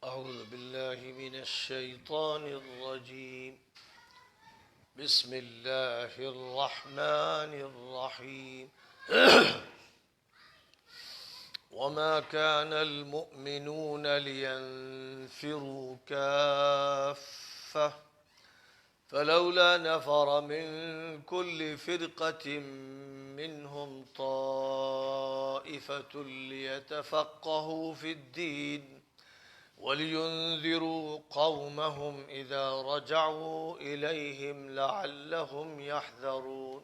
أعوذ بالله من الشيطان الرجيم. بسم الله الرحمن الرحيم. وما كان المؤمنون لينفروا كافة فلولا نفر من كل فرقة منهم طائفة ليتفقهوا في الدين ولينذروا قومهم إذا رجعوا إليهم لعلهم يحذرون.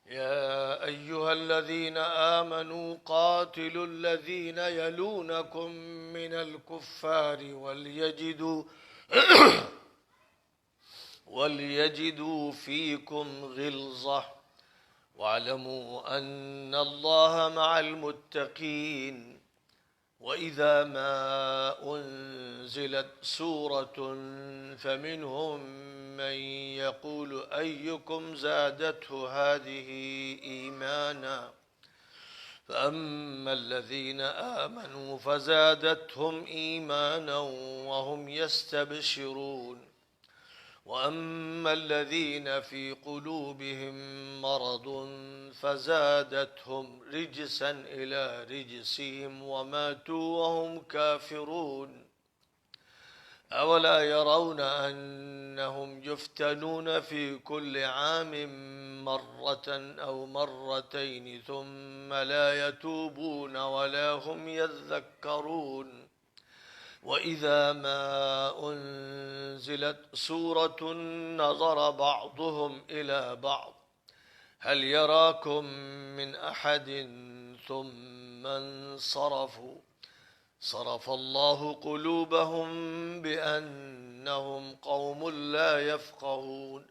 يا أيها الذين آمنوا قاتلوا الذين يلونكم من الكفار وليجدوا فيكم غلظة واعلموا أن الله مع المتقين. وإذا ما أنزلت سورة فمنهم من يقول أيكم زادته هذه إيمانا فأما الذين آمنوا فزادتهم إيمانا وهم يستبشرون وأما الذين في قلوبهم مرض فزادتهم رجسا إلى رجسهم وماتوا وهم كافرون. أولا يرون أنهم يفتنون في كل عام مرة أو مرتين ثم لا يتوبون ولا هم يذكرون. وإذا ما أنزلت سورة نظر بعضهم إلى بعض هل يراكم من أحد ثم انصرفوا صرف الله قلوبهم بأنهم قوم لا يفقهون.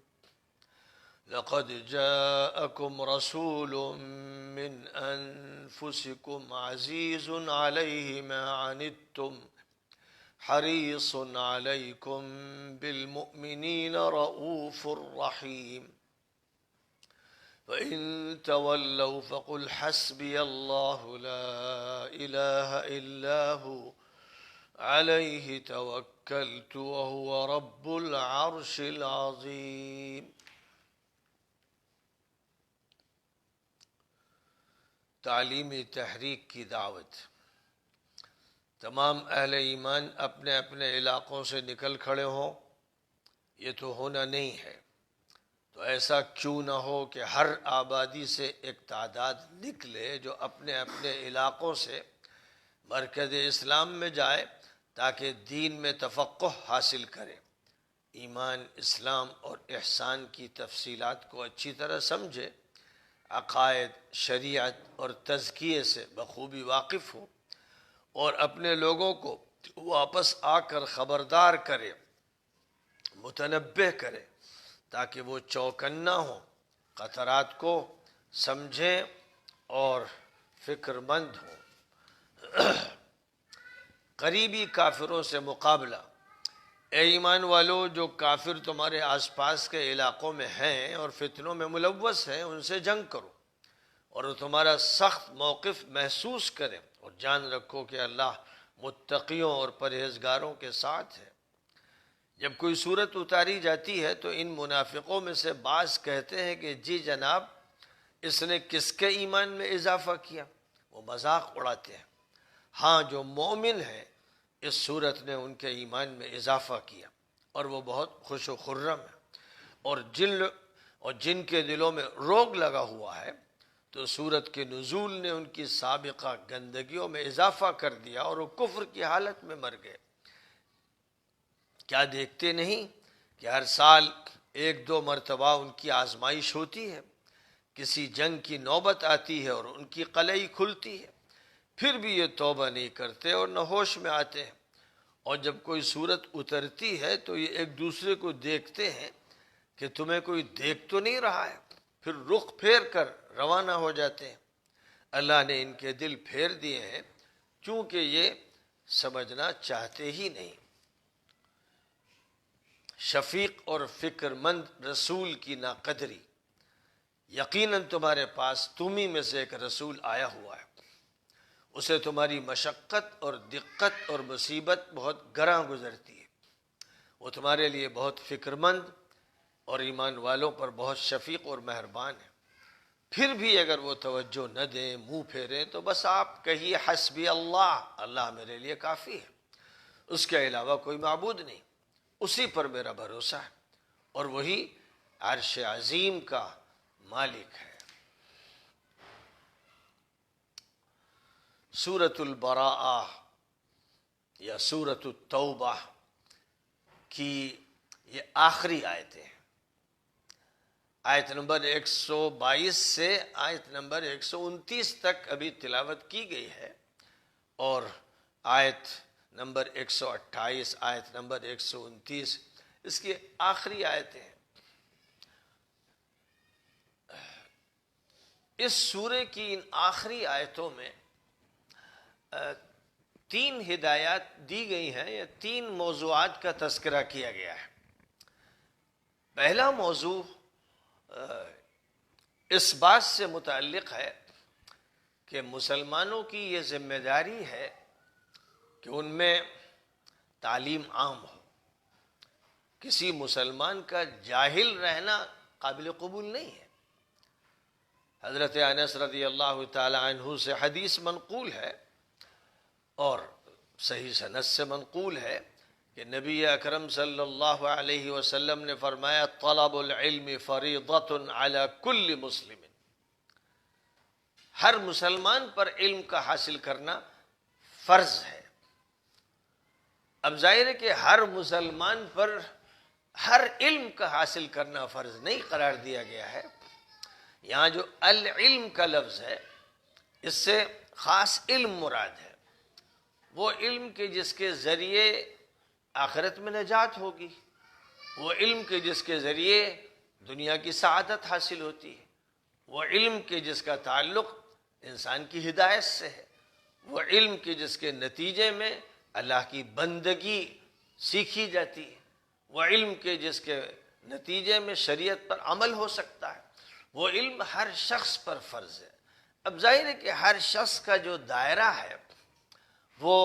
لقد جاءكم رسول من أنفسكم عزيز عليه ما عنتم حريص عليكم بالمؤمنين رؤوف رحيم. فإن تولوا فقل حسبي الله لا إله إلا هو عليه توكلت وهو رب العرش العظيم. تعلیمی تحریک کی دعوت. تمام اہل ایمان اپنے اپنے علاقوں سے نکل کھڑے ہوں، یہ تو ہونا نہیں ہے. تو ایسا کیوں نہ ہو کہ ہر آبادی سے ایک تعداد نکلے جو اپنے اپنے علاقوں سے مرکز اسلام میں جائے تاکہ دین میں تفقہ حاصل کرے، ایمان، اسلام اور احسان کی تفصیلات کو اچھی طرح سمجھے، عقائد، شریعت اور تزکیے سے بخوبی واقف ہو اور اپنے لوگوں کو واپس آ کر خبردار کرے، متنبہ کرے تاکہ وہ چوکنا ہوں، خطرات کو سمجھیں اور فکر مند ہوں. قریبی کافروں سے مقابلہ. اے ایمان والو، جو کافر تمہارے آس پاس کے علاقوں میں ہیں اور فتنوں میں ملوث ہیں ان سے جنگ کرو اور وہ تمہارا سخت موقف محسوس کریں، اور جان رکھو کہ اللہ متقیوں اور پرہیزگاروں کے ساتھ ہے. جب کوئی صورت اتاری جاتی ہے تو ان منافقوں میں سے بعض کہتے ہیں کہ جی جناب، اس نے کس کے ایمان میں اضافہ کیا؟ وہ مذاق اڑاتے ہیں. ہاں، جو مومن ہیں اس صورت نے ان کے ایمان میں اضافہ کیا اور وہ بہت خوش و خرم ہے. اور جن کے دلوں میں روگ لگا ہوا ہے تو صورت کے نزول نے ان کی سابقہ گندگیوں میں اضافہ کر دیا اور وہ کفر کی حالت میں مر گئے. کیا دیکھتے نہیں کہ ہر سال 1-2 مرتبہ ان کی آزمائش ہوتی ہے، کسی جنگ کی نوبت آتی ہے اور ان کی قلعی کھلتی ہے، پھر بھی یہ توبہ نہیں کرتے اور نہ ہوش میں آتے ہیں. اور جب کوئی صورت اترتی ہے تو یہ ایک دوسرے کو دیکھتے ہیں کہ تمہیں کوئی دیکھ تو نہیں رہا ہے، پھر رخ پھیر کر روانہ ہو جاتے ہیں. اللہ نے ان کے دل پھیر دیے ہیں چونکہ یہ سمجھنا چاہتے ہی نہیں. شفیق اور فکر مند رسول کی ناقدری. یقیناً تمہارے پاس تم ہی میں سے ایک رسول آیا ہوا ہے، اسے تمہاری مشقت اور دقت اور مصیبت بہت گراں گزرتی ہے، وہ تمہارے لیے بہت فکر مند اور ایمان والوں پر بہت شفیق اور مہربان ہے۔ پھر بھی اگر وہ توجہ نہ دیں، منہ پھیریں، تو بس آپ کہیے حسبی اللہ، اللہ میرے لیے کافی ہے، اس کے علاوہ کوئی معبود نہیں، اسی پر میرا بھروسہ ہے، اور وہی عرش عظیم کا مالک ہے۔ سورۃ البراءہ یا سورۃ التوبہ کی یہ آخری آیتیں ہیں۔ آیت نمبر 122 سے آیت نمبر 129 تک ابھی تلاوت کی گئی ہے، اور آیت نمبر 128 آیت نمبر 129 اس کی آخری آیتیں ہیں۔ اس سورے کی ان آخری آیتوں میں 3 ہدایات دی گئی ہیں، یا 3 موضوعات کا تذکرہ کیا گیا ہے۔ پہلا موضوع اس بات سے متعلق ہے کہ مسلمانوں کی یہ ذمہ داری ہے کہ ان میں تعلیم عام ہو۔ کسی مسلمان کا جاہل رہنا قابل قبول نہیں ہے۔ حضرت انس رضی اللہ تعالی عنہ سے حدیث منقول ہے اور صحیح سند سے منقول ہے کہ نبی اکرم صلی اللہ علیہ وسلم نے فرمایا، طلب العلم فریضۃ علی کل مسلم، ہر مسلمان پر علم کا حاصل کرنا فرض ہے۔ اب ظاہر ہے کہ ہر مسلمان پر ہر علم کا حاصل کرنا فرض نہیں قرار دیا گیا ہے۔ یہاں جو العلم کا لفظ ہے، اس سے خاص علم مراد ہے، وہ علم کے جس کے ذریعے آخرت میں نجات ہوگی، وہ علم کے جس کے ذریعے دنیا کی سعادت حاصل ہوتی ہے، وہ علم کے جس کا تعلق انسان کی ہدایت سے ہے، وہ علم کے جس کے نتیجے میں اللہ کی بندگی سیکھی جاتی ہے، وہ علم کے جس کے نتیجے میں شریعت پر عمل ہو سکتا ہے، وہ علم ہر شخص پر فرض ہے۔ اب ظاہر ہے کہ ہر شخص کا جو دائرہ ہے وہ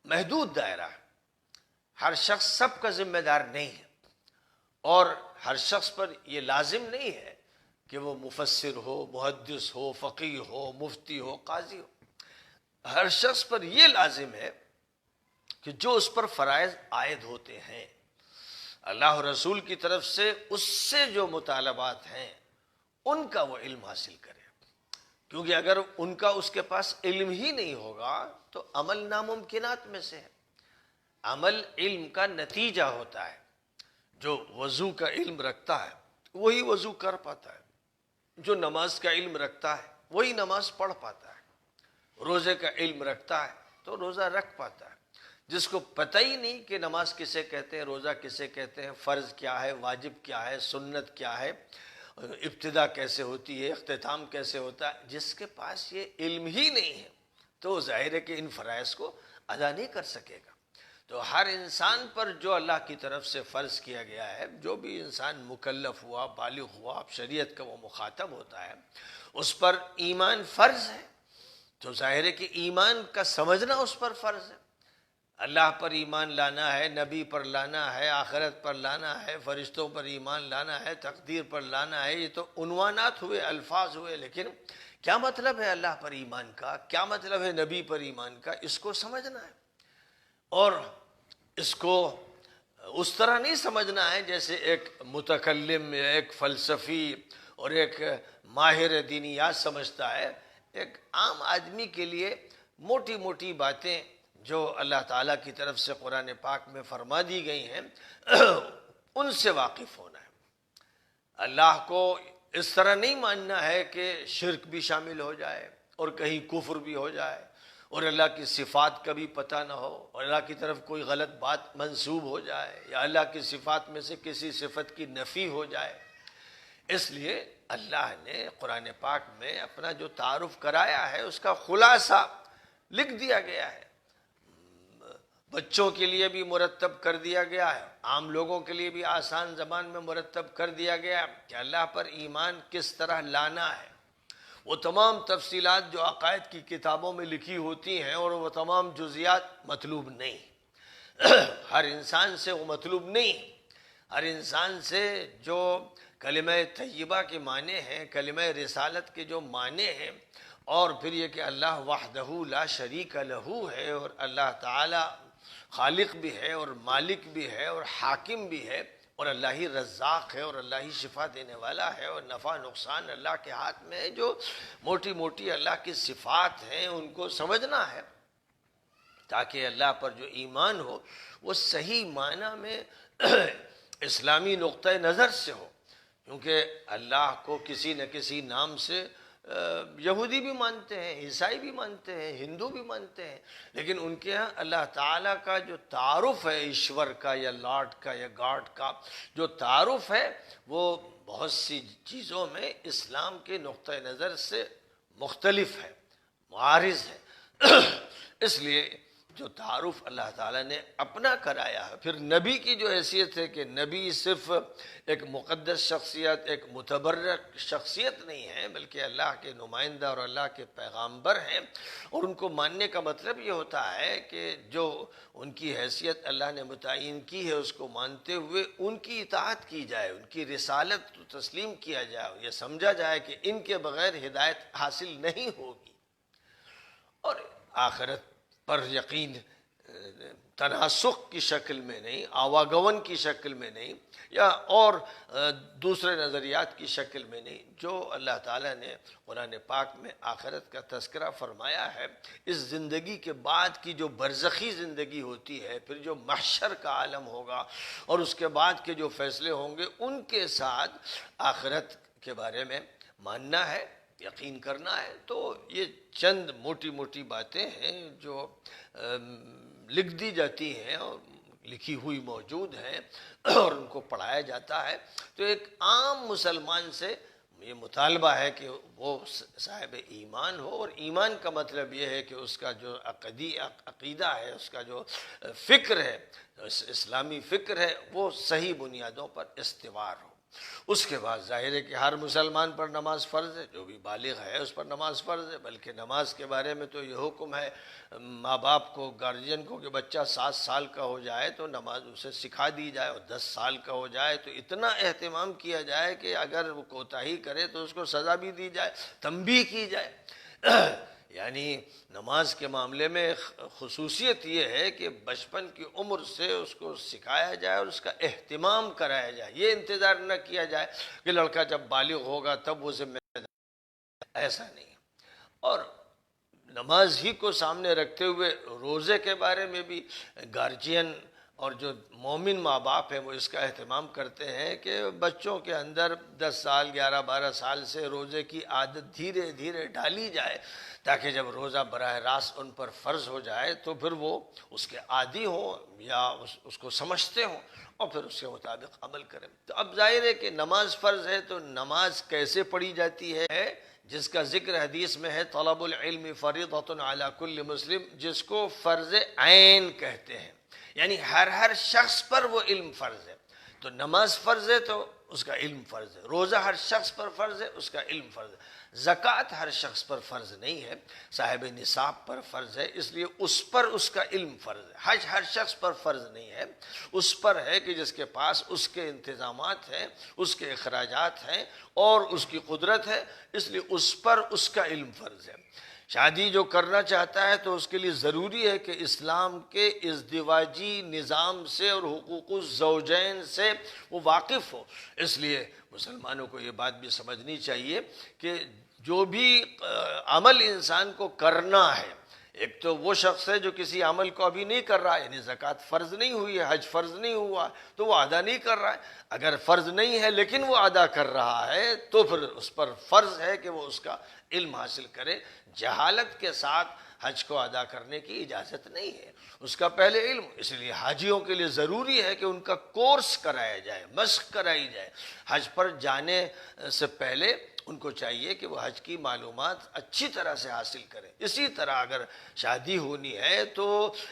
محدود دائرہ ہے، ہر شخص سب کا ذمہ دار نہیں ہے، اور ہر شخص پر یہ لازم نہیں ہے کہ وہ مفسر ہو، محدث ہو، فقیہ ہو، مفتی ہو، قاضی ہو۔ ہر شخص پر یہ لازم ہے کہ جو اس پر فرائض عائد ہوتے ہیں، اللہ و رسول کی طرف سے اس سے جو مطالبات ہیں ان کا وہ علم حاصل کرے، کیونکہ اگر ان کا اس کے پاس علم ہی نہیں ہوگا تو عمل ناممکنات میں سے ہے۔ عمل علم کا نتیجہ ہوتا ہے۔ جو وضو کا علم رکھتا ہے وہی وضو کر پاتا ہے، جو نماز کا علم رکھتا ہے وہی نماز پڑھ پاتا ہے، روزے کا علم رکھتا ہے تو روزہ رکھ پاتا ہے۔ جس کو پتہ ہی نہیں کہ نماز کسے کہتے ہیں، روزہ کسے کہتے ہیں، فرض کیا ہے، واجب کیا ہے، سنت کیا ہے، ابتدا کیسے ہوتی ہے، اختتام کیسے ہوتا ہے، جس کے پاس یہ علم ہی نہیں ہے تو ظاہر ہے کہ ان فرائض کو ادا نہیں کر سکے گا۔ تو ہر انسان پر جو اللہ کی طرف سے فرض کیا گیا ہے، جو بھی انسان مکلف ہوا، بالغ ہوا، اب شریعت کا وہ مخاطب ہوتا ہے، اس پر ایمان فرض ہے۔ تو ظاہر ہے کہ ایمان کا سمجھنا اس پر فرض ہے۔ اللہ پر ایمان لانا ہے، نبی پر لانا ہے، آخرت پر لانا ہے، فرشتوں پر ایمان لانا ہے، تقدیر پر لانا ہے۔ یہ تو عنوانات ہوئے، الفاظ ہوئے، لیکن کیا مطلب ہے اللہ پر ایمان کا، کیا مطلب ہے نبی پر ایمان کا، اس کو سمجھنا ہے۔ اور اس کو اس طرح نہیں سمجھنا ہے جیسے ایک متکلم، ایک فلسفی اور ایک ماہر دینیات سمجھتا ہے۔ ایک عام آدمی کے لیے موٹی موٹی باتیں جو اللہ تعالیٰ کی طرف سے قرآن پاک میں فرما دی گئی ہیں ان سے واقف ہونا ہے۔ اللہ کو اس طرح نہیں ماننا ہے کہ شرک بھی شامل ہو جائے اور کہیں کفر بھی ہو جائے اور اللہ کی صفات کا بھی پتہ نہ ہو اور اللہ کی طرف کوئی غلط بات منسوب ہو جائے یا اللہ کی صفات میں سے کسی صفت کی نفی ہو جائے۔ اس لیے اللہ نے قرآن پاک میں اپنا جو تعارف کرایا ہے اس کا خلاصہ لکھ دیا گیا ہے، بچوں کے لیے بھی مرتب کر دیا گیا ہے، عام لوگوں کے لیے بھی آسان زبان میں مرتب کر دیا گیا ہے کہ اللہ پر ایمان کس طرح لانا ہے، وہ تمام تفصیلات جو عقائد کی کتابوں میں لکھی ہوتی ہیں اور وہ تمام جزیات مطلوب نہیں، ہر انسان سے وہ مطلوب نہیں۔ ہر انسان سے جو کلمہ طیبہ کے معنی ہیں، کلمہ رسالت کے جو معنی ہیں، اور پھر یہ کہ اللہ وحدہ لا شریک لہ ہے، اور اللہ تعالی خالق بھی ہے اور مالک بھی ہے اور حاکم بھی ہے، اور اللہ ہی رزاق ہے اور اللہ ہی شفا دینے والا ہے، اور نفع نقصان اللہ کے ہاتھ میں ہے۔ جو موٹی موٹی اللہ کی صفات ہیں ان کو سمجھنا ہے، تاکہ اللہ پر جو ایمان ہو وہ صحیح معنی میں اسلامی نقطہ نظر سے ہو، کیونکہ اللہ کو کسی نہ کسی نام سے یہودی بھی مانتے ہیں، عیسائی بھی مانتے ہیں، ہندو بھی مانتے ہیں، لیکن ان کے ہاں اللہ تعالیٰ کا جو تعارف ہے ایشور کا یا لارڈ کا یا گاڈ کا جو تعارف ہے، وہ بہت سی چیزوں میں اسلام کے نقطہ نظر سے مختلف ہے، معارض ہے۔ اس لیے جو تعارف اللہ تعالیٰ نے اپنا کرایا ہے، پھر نبی کی جو حیثیت ہے کہ نبی صرف ایک مقدس شخصیت، ایک متبرک شخصیت نہیں ہے، بلکہ اللہ کے نمائندہ اور اللہ کے پیغامبر ہیں، اور ان کو ماننے کا مطلب یہ ہوتا ہے کہ جو ان کی حیثیت اللہ نے متعین کی ہے اس کو مانتے ہوئے ان کی اطاعت کی جائے، ان کی رسالت کو تسلیم کیا جائے، یہ سمجھا جائے کہ ان کے بغیر ہدایت حاصل نہیں ہوگی، اور آخرت پر یقین تناسخ کی شکل میں نہیں، آواگون کی شکل میں نہیں، یا اور دوسرے نظریات کی شکل میں نہیں، جو اللہ تعالیٰ نے قرآن پاک میں آخرت کا تذکرہ فرمایا ہے۔ اس زندگی کے بعد کی جو برزخی زندگی ہوتی ہے، پھر جو محشر کا عالم ہوگا اور اس کے بعد کے جو فیصلے ہوں گے، ان کے ساتھ آخرت کے بارے میں ماننا ہے، یقین کرنا ہے۔ تو یہ چند موٹی موٹی باتیں ہیں جو لکھ دی جاتی ہیں اور لکھی ہوئی موجود ہیں اور ان کو پڑھایا جاتا ہے۔ تو ایک عام مسلمان سے یہ مطالبہ ہے کہ وہ صاحب ایمان ہو، اور ایمان کا مطلب یہ ہے کہ اس کا جو عقیدہ ہے، اس کا جو فکر ہے، اسلامی فکر ہے، وہ صحیح بنیادوں پر استوار ہو۔ اس کے بعد ظاہر ہے کہ ہر مسلمان پر نماز فرض ہے، جو بھی بالغ ہے اس پر نماز فرض ہے، بلکہ نماز کے بارے میں تو یہ حکم ہے ماں باپ کو، گارجین کو، کہ بچہ 7 سال کا ہو جائے تو نماز اسے سکھا دی جائے، اور 10 سال کا ہو جائے تو اتنا اہتمام کیا جائے کہ اگر وہ کوتاہی کرے تو اس کو سزا بھی دی جائے، تنبیہ کی جائے۔ یعنی نماز کے معاملے میں خصوصیت یہ ہے کہ بچپن کی عمر سے اس کو سکھایا جائے اور اس کا اہتمام کرایا جائے، یہ انتظار نہ کیا جائے کہ لڑکا جب بالغ ہوگا تب وہ ذمہ دار، ایسا نہیں۔ اور نماز ہی کو سامنے رکھتے ہوئے روزے کے بارے میں بھی گارجین اور جو مومن ماں باپ ہیں وہ اس کا اہتمام کرتے ہیں کہ بچوں کے اندر 10 سال 11 12 سال سے روزے کی عادت دھیرے دھیرے ڈالی جائے، تاکہ جب روزہ براہ راست ان پر فرض ہو جائے تو پھر وہ اس کے عادی ہوں یا اس کو سمجھتے ہوں اور پھر اس کے مطابق عمل کریں۔ تو اب ظاہر ہے کہ نماز فرض ہے، تو نماز کیسے پڑھی جاتی ہے، جس کا ذکر حدیث میں ہے طلب العلم فریضۃ علی کل مسلم، جس کو فرض عین کہتے ہیں، یعنی ہر شخص پر وہ علم فرض ہے۔ تو نماز فرض ہے تو اس کا علم فرض ہے، روزہ ہر شخص پر فرض ہے، اس کا علم فرض ہے، زکوٰۃ ہر شخص پر فرض نہیں ہے، صاحب نصاب پر فرض ہے، اس لیے اس پر اس کا علم فرض ہے۔ حج ہر شخص پر فرض نہیں ہے، اس پر ہے کہ جس کے پاس اس کے انتظامات ہیں، اس کے اخراجات ہیں اور اس کی قدرت ہے، اس لیے اس پر اس کا علم فرض ہے۔ شادی جو کرنا چاہتا ہے تو اس کے لیے ضروری ہے کہ اسلام کے ازدواجی نظام سے اور حقوق الزوجین سے وہ واقف ہو۔ اس لیے مسلمانوں کو یہ بات بھی سمجھنی چاہیے کہ جو بھی عمل انسان کو کرنا ہے، ایک تو وہ شخص ہے جو کسی عمل کو ابھی نہیں کر رہا ہے، یعنی زکوٰۃ فرض نہیں ہوئی ہے، حج فرض نہیں ہوا تو وہ ادا نہیں کر رہا ہے۔ اگر فرض نہیں ہے لیکن وہ ادا کر رہا ہے تو پھر اس پر فرض ہے کہ وہ اس کا علم حاصل کرے۔ جہالت کے ساتھ حج کو ادا کرنے کی اجازت نہیں ہے، اس کا پہلے علم۔ اس لیے حاجیوں کے لیے ضروری ہے کہ ان کا کورس کرایا جائے، مشق کرائی جائے، حج پر جانے سے پہلے ان کو چاہیے کہ وہ حج کی معلومات اچھی طرح سے حاصل کریں۔ اسی طرح اگر شادی ہونی ہے تو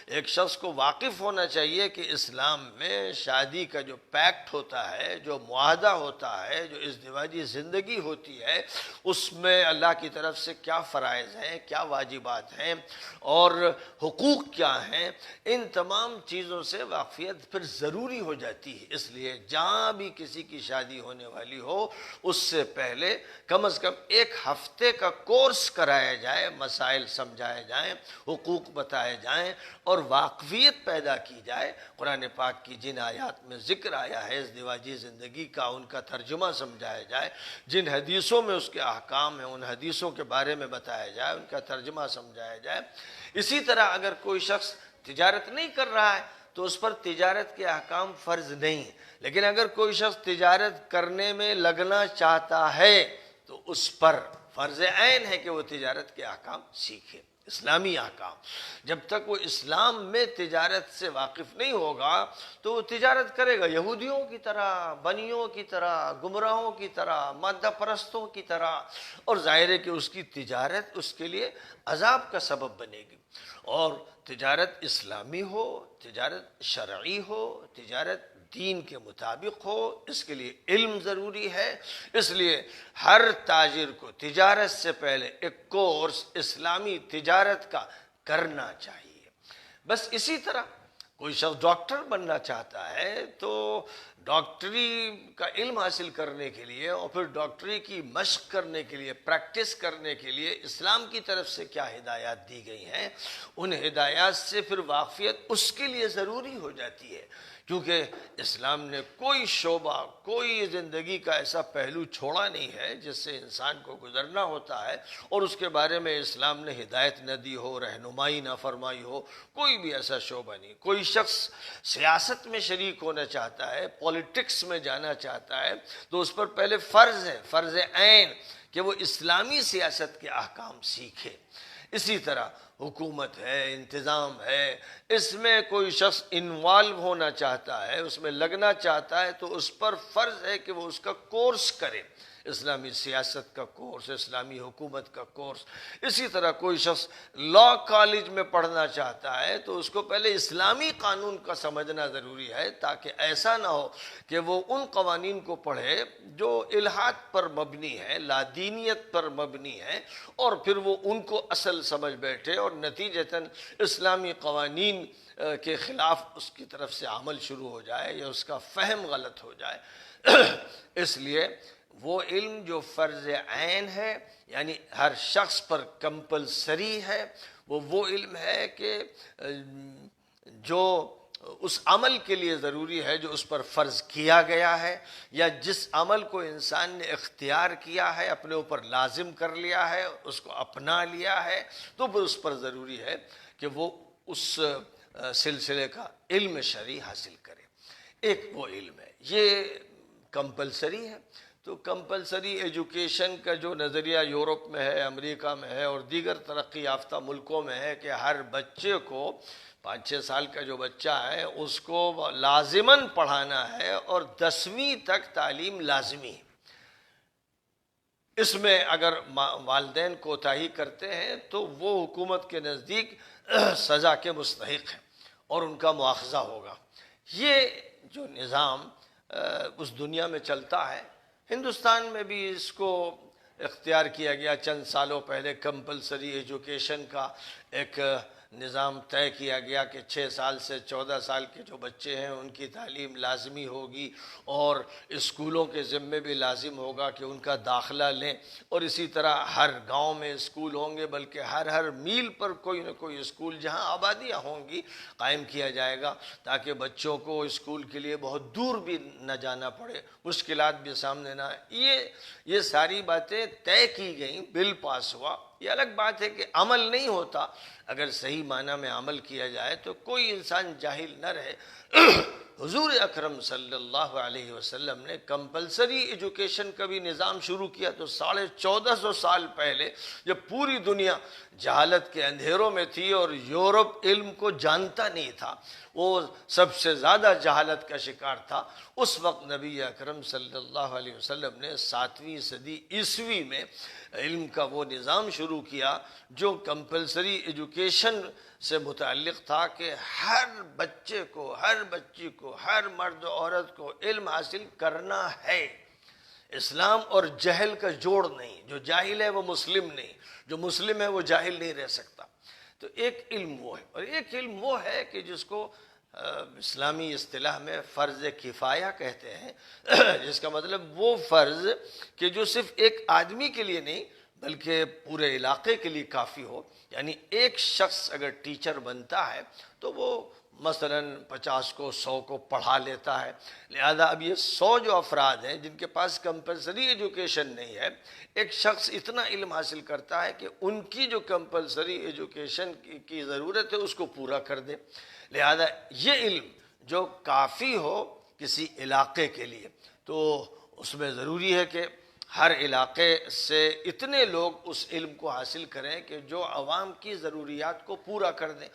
ایک شخص کو واقف ہونا چاہیے کہ اسلام میں شادی کا جو پیکٹ ہوتا ہے، جو معاہدہ ہوتا ہے، جو ازدواجی زندگی ہوتی ہے، اس میں اللہ کی طرف سے کیا فرائض ہیں، کیا واجبات ہیں اور حقوق کیا ہیں، ان تمام چیزوں سے واقفیت پھر ضروری ہو جاتی ہے۔ اس لیے جہاں بھی کسی کی شادی ہونے والی ہو اس سے پہلے کم از کم ایک ہفتے کا کورس کرایا جائے، مسائل سمجھائے جائیں، حقوق بتائے جائیں اور واقفیت پیدا کی جائے۔ قرآن پاک کی جن آیات میں ذکر آیا ہے ازدواجی زندگی کا، ان کا ترجمہ سمجھایا جائے، جن حدیثوں میں اس کے احکام ہیں ان حدیثوں کے بارے میں بتایا جائے، ان کا ترجمہ سمجھایا جائے۔ اسی طرح اگر کوئی شخص تجارت نہیں کر رہا ہے تو اس پر تجارت کے احکام فرض نہیں ہیں، لیکن اگر کوئی شخص تجارت کرنے میں لگنا چاہتا ہے تو اس پر فرض عین ہے کہ وہ تجارت کے احکام سیکھے، اسلامی احکام۔ جب تک وہ اسلام میں تجارت سے واقف نہیں ہوگا تو وہ تجارت کرے گا یہودیوں کی طرح، بنیوں کی طرح، گمراہوں کی طرح، مادہ پرستوں کی طرح، اور ظاہر ہے کہ اس کی تجارت اس کے لیے عذاب کا سبب بنے گی۔ اور تجارت اسلامی ہو، تجارت شرعی ہو، تجارت دین کے مطابق ہو، اس کے لیے علم ضروری ہے۔ اس لیے ہر تاجر کو تجارت سے پہلے ایک کورس اسلامی تجارت کا کرنا چاہیے۔ بس اسی طرح کوئی شخص ڈاکٹر بننا چاہتا ہے تو ڈاکٹری کا علم حاصل کرنے کے لیے اور پھر ڈاکٹری کی مشق کرنے کے لیے، پریکٹس کرنے کے لیے اسلام کی طرف سے کیا ہدایات دی گئی ہیں، ان ہدایات سے پھر واقفیت اس کے لیے ضروری ہو جاتی ہے، کیونکہ اسلام نے کوئی شعبہ، کوئی زندگی کا ایسا پہلو چھوڑا نہیں ہے جس سے انسان کو گزرنا ہوتا ہے اور اس کے بارے میں اسلام نے ہدایت نہ دی ہو، رہنمائی نہ فرمائی ہو، کوئی بھی ایسا شعبہ نہیں۔ کوئی شخص سیاست میں شریک ہونا چاہتا ہے، پولیٹکس میں جانا چاہتا ہے تو اس پر پہلے فرض ہے، فرض عین کہ وہ اسلامی سیاست کے احکام سیکھے۔ اسی طرح حکومت ہے، انتظام ہے، اس میں کوئی شخص انوالو ہونا چاہتا ہے، اس میں لگنا چاہتا ہے تو اس پر فرض ہے کہ وہ اس کا کورس کرے، اسلامی سیاست کا کورس، اسلامی حکومت کا کورس۔ اسی طرح کوئی شخص لا کالج میں پڑھنا چاہتا ہے تو اس کو پہلے اسلامی قانون کا سمجھنا ضروری ہے، تاکہ ایسا نہ ہو کہ وہ ان قوانین کو پڑھے جو الحاد پر مبنی ہے، لادینیت پر مبنی ہے، اور پھر وہ ان کو اصل سمجھ بیٹھے اور نتیجتاً اسلامی قوانین کے خلاف اس کی طرف سے عمل شروع ہو جائے یا اس کا فہم غلط ہو جائے۔ اس لیے وہ علم جو فرض عین ہے، یعنی ہر شخص پر کمپلسری ہے، وہ علم ہے کہ جو اس عمل کے لیے ضروری ہے جو اس پر فرض کیا گیا ہے، یا جس عمل کو انسان نے اختیار کیا ہے، اپنے اوپر لازم کر لیا ہے، اس کو اپنا لیا ہے، تو پھر اس پر ضروری ہے کہ وہ اس سلسلے کا علم شرعی حاصل کرے۔ ایک وہ علم ہے، یہ کمپلسری ہے۔ تو کمپلسری ایجوکیشن کا جو نظریہ یورپ میں ہے، امریکہ میں ہے اور دیگر ترقی یافتہ ملکوں میں ہے کہ ہر بچے کو 5-6 سال کا جو بچہ ہے اس کو لازماً پڑھانا ہے اور 10ویں تک تعلیم لازمی ہے۔ اس میں اگر والدین کوتاہی کرتے ہیں تو وہ حکومت کے نزدیک سزا کے مستحق ہیں اور ان کا مواخذہ ہوگا۔ یہ جو نظام اس دنیا میں چلتا ہے، ہندوستان میں بھی اس کو اختیار کیا گیا۔ چند سالوں پہلے کمپلسری ایجوکیشن کا ایک نظام طے کیا گیا کہ 6 سال سے 14 سال کے جو بچے ہیں ان کی تعلیم لازمی ہوگی اور اسکولوں کے ذمے بھی لازم ہوگا کہ ان کا داخلہ لیں، اور اسی طرح ہر گاؤں میں اسکول ہوں گے، بلکہ ہر میل پر کوئی نہ کوئی اسکول جہاں آبادیاں ہوں گی قائم کیا جائے گا، تاکہ بچوں کو اسکول کے لیے بہت دور بھی نہ جانا پڑے، مشکلات بھی سامنے نہ آئیں۔ یہ ساری باتیں طے کی گئیں، بل پاس ہوا۔ یہ الگ بات ہے کہ عمل نہیں ہوتا۔ اگر صحیح معنی میں عمل کیا جائے تو کوئی انسان جاہل نہ رہے حضور اکرم صلی اللہ علیہ وسلم نے کمپلسری ایجوکیشن کا بھی نظام شروع کیا تو 1450 سال پہلے، جب پوری دنیا جہالت کے اندھیروں میں تھی اور یورپ علم کو جانتا نہیں تھا، وہ سب سے زیادہ جہالت کا شکار تھا، اس وقت نبی اکرم صلی اللہ علیہ وسلم نے 7ویں صدی عیسوی میں علم کا وہ نظام شروع کیا جو کمپلسری ایجوکیشن سے متعلق تھا کہ ہر بچے کو، ہر بچی کو، ہر مرد و عورت کو علم حاصل کرنا ہے۔ اسلام اور جہل کا جوڑ نہیں، جو جاہل ہے وہ مسلم نہیں، جو مسلم ہے وہ جاہل نہیں رہ سکتا۔ تو ایک علم وہ ہے، اور ایک علم وہ ہے کہ جس کو اسلامی اصطلاح میں فرض کفایہ کہتے ہیں، جس کا مطلب وہ فرض کہ جو صرف ایک آدمی کے لیے نہیں بلکہ پورے علاقے کے لیے کافی ہو۔ یعنی ایک شخص اگر ٹیچر بنتا ہے تو وہ مثلا 50 کو 100 کو پڑھا لیتا ہے، لہذا اب یہ 100 جو افراد ہیں جن کے پاس کمپلسری ایجوکیشن نہیں ہے، ایک شخص اتنا علم حاصل کرتا ہے کہ ان کی جو کمپلسری ایجوکیشن کی ضرورت ہے اس کو پورا کر دے۔ لہذا یہ علم جو کافی ہو کسی علاقے کے لیے، تو اس میں ضروری ہے کہ ہر علاقے سے اتنے لوگ اس علم کو حاصل کریں کہ جو عوام کی ضروریات کو پورا کر دیں،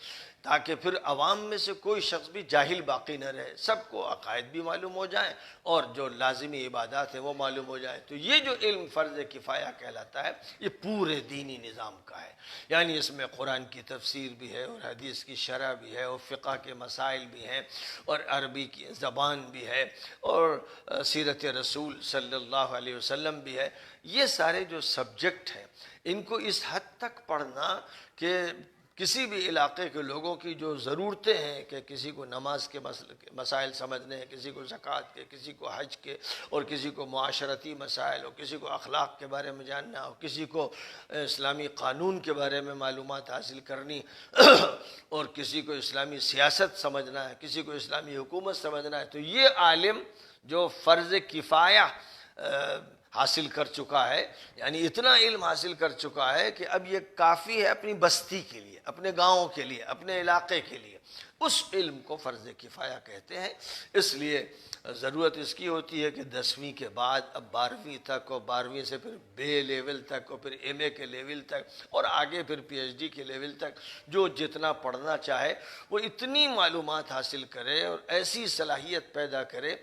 تاکہ پھر عوام میں سے کوئی شخص بھی جاہل باقی نہ رہے، سب کو عقائد بھی معلوم ہو جائیں اور جو لازمی عبادات ہیں وہ معلوم ہو جائیں۔ تو یہ جو علم فرض کفایہ کہلاتا ہے یہ پورے دینی نظام کا ہے، یعنی اس میں قرآن کی تفسیر بھی ہے اور حدیث کی شرح بھی ہے اور فقہ کے مسائل بھی ہیں اور عربی کی زبان بھی ہے اور سیرت رسول صلی اللہ علیہ وسلم بھی ہے۔ یہ سارے جو سبجیکٹ ہیں ان کو اس حد تک پڑھنا کہ کسی بھی علاقے کے لوگوں کی جو ضرورتیں ہیں، کہ کسی کو نماز کے مسائل سمجھنے ہیں، کسی کو زکوٰۃ کے، کسی کو حج کے، اور کسی کو معاشرتی مسائل، اور کسی کو اخلاق کے بارے میں جاننا ہو، کسی کو اسلامی قانون کے بارے میں معلومات حاصل کرنی اور کسی کو اسلامی سیاست سمجھنا ہے، کسی کو اسلامی حکومت سمجھنا ہے، تو یہ عالم جو فرض کفایہ حاصل کر چکا ہے، یعنی اتنا علم حاصل کر چکا ہے کہ اب یہ کافی ہے اپنی بستی کے لیے، اپنے گاؤں کے لیے، اپنے علاقے کے لیے، اس علم کو فرض کفایہ کہتے ہیں۔ اس لیے ضرورت اس کی ہوتی ہے کہ 10ویں کے بعد اب 12ویں تک، اور 12ویں سے پھر بے لیول تک، اور پھر ایم اے کے لیول تک، اور آگے پھر پی ایچ ڈی کے لیول تک جو جتنا پڑھنا چاہے وہ اتنی معلومات حاصل کرے اور ایسی صلاحیت پیدا کرے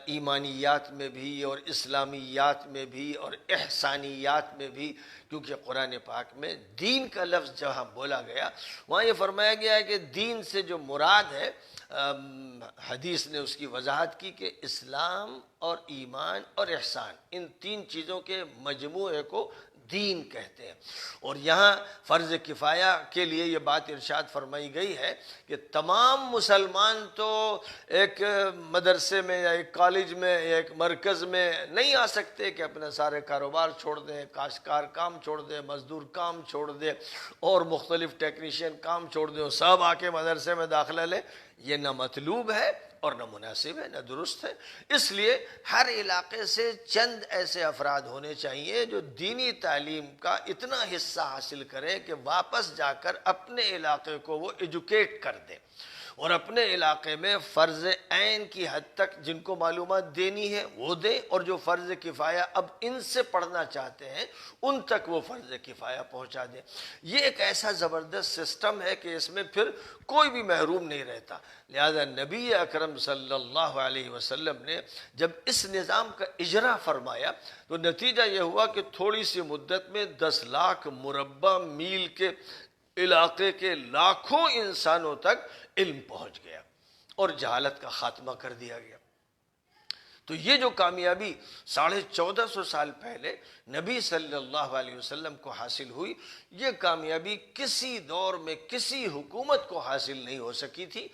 ایمانیات میں بھی اور اسلامیات میں بھی اور احسانیات میں بھی، کیونکہ قرآن پاک میں دین کا لفظ جہاں بولا گیا وہاں یہ فرمایا گیا ہے کہ دین سے جو مراد ہے، حدیث نے اس کی وضاحت کی کہ اسلام اور ایمان اور احسان، ان 3 چیزوں کے مجموعے کو دین کہتے ہیں۔ اور یہاں فرض کفایہ کے لیے یہ بات ارشاد فرمائی گئی ہے کہ تمام مسلمان تو ایک مدرسے میں یا ایک کالج میں یا ایک مرکز میں نہیں آ سکتے کہ اپنے سارے کاروبار چھوڑ دیں، کاشتکار کام چھوڑ دیں، مزدور کام چھوڑ دیں اور مختلف ٹیکنیشین کام چھوڑ دیں، سب آ کے مدرسے میں داخلہ لیں۔ یہ نہ مطلوب ہے اور نہ مناسب ہے، نہ درست ہے۔ اس لیے ہر علاقے سے چند ایسے افراد ہونے چاہیے جو دینی تعلیم کا اتنا حصہ حاصل کریں کہ واپس جا کر اپنے علاقے کو وہ ایجوکیٹ کر دیں، اور اپنے علاقے میں فرض عین کی حد تک جن کو معلومات دینی ہے وہ دیں، اور جو فرض کفایہ اب ان سے پڑھنا چاہتے ہیں ان تک وہ فرض کفایہ پہنچا دیں۔ یہ ایک ایسا زبردست سسٹم ہے کہ اس میں پھر کوئی بھی محروم نہیں رہتا۔ لہذا نبی اکرم صلی اللہ علیہ وسلم نے جب اس نظام کا اجرا فرمایا تو نتیجہ یہ ہوا کہ تھوڑی سی مدت میں 10 لاکھ مربع میل کے علاقے کے لاکھوں انسانوں تک علم پہنچ گیا اور جہالت کا خاتمہ کر دیا گیا۔ تو یہ جو کامیابی 1450 سال پہلے نبی صلی اللہ علیہ وسلم کو حاصل ہوئی، یہ کامیابی کسی دور میں کسی حکومت کو حاصل نہیں ہو سکی تھی۔